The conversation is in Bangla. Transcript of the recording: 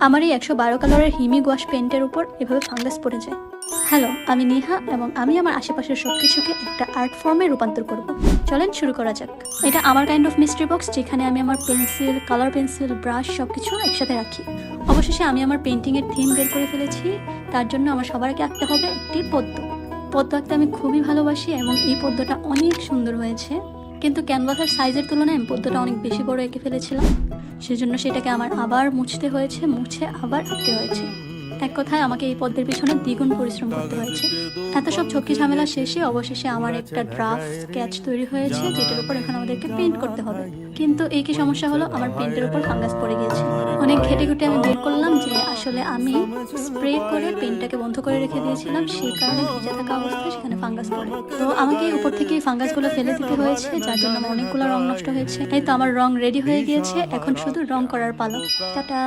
আমার এই 112 কালারের হিমি গোয়াশ পেন্টের উপর এভাবে ফাঙ্গাস পড়ে যায়। হ্যালো, আমি নেহা এবং আমি আমার আশেপাশের সবকিছুকে একটা আর্ট ফর্মে রূপান্তর করব। চলেন শুরু করা যাক। এটা আমার কাইন্ড অফ মিস্ট্রি বক্স, যেখানে আমি আমার পেন্সিল, কালার পেন্সিল, ব্রাশ সবকিছু একসাথে রাখি। অবশেষে আমি আমার পেন্টিংয়ের থিম বের করে ফেলেছি। তার জন্য আমার সবার আগে আঁকতে হবে একটি পদ্ম। পদ্ম আঁকতে আমি খুবই ভালোবাসি এবং এই পদ্মটা অনেক সুন্দর হয়েছে, কিন্তু ক্যানভাসের সাইজের তুলনায় আমি পদ্মটা অনেক বেশি বড় এঁকে ফেলেছিলাম। সেজন্য সেটাকে আমার আবার মুছতে হয়েছে, মুছে আবার আঁকতে হয়েছে। এক কথায় আমাকে এই পদ্মের পিছনে দ্বিগুণ পরিশ্রম করতে হয়েছে। এত সব ঝক্কি ঝামেলা শেষে অবশেষে আমার একটা ড্রাফট স্কেচ তৈরি হয়েছে, যেটার উপর এখন আমাদেরকে পেইন্ট করতে হবে। কিন্তু এই কি সমস্যা হলো, আমার পেইন্টের উপর ফাঙ্গাস পড়ে গিয়েছে। অনেক ঘেটে ঘুটে আমি বের করলাম যে আসলে আমি স্প্রে করে পেইন্টটাকে বন্ধ করে রেখে দিয়েছিলাম, সেই কারণে ভিজে থাকা অবস্থায় সেখানে ফাঙ্গাস পড়ে। তো আমাকে উপর থেকে এই ফাঙ্গাসগুলো ফেলে দিতে হয়েছে, যার জন্য আমার অনেকগুলো রং নষ্ট হয়েছে। এই তো আমার রং রেডি হয়ে গিয়েছে, এখন শুধু রং করার পালা। টাটা।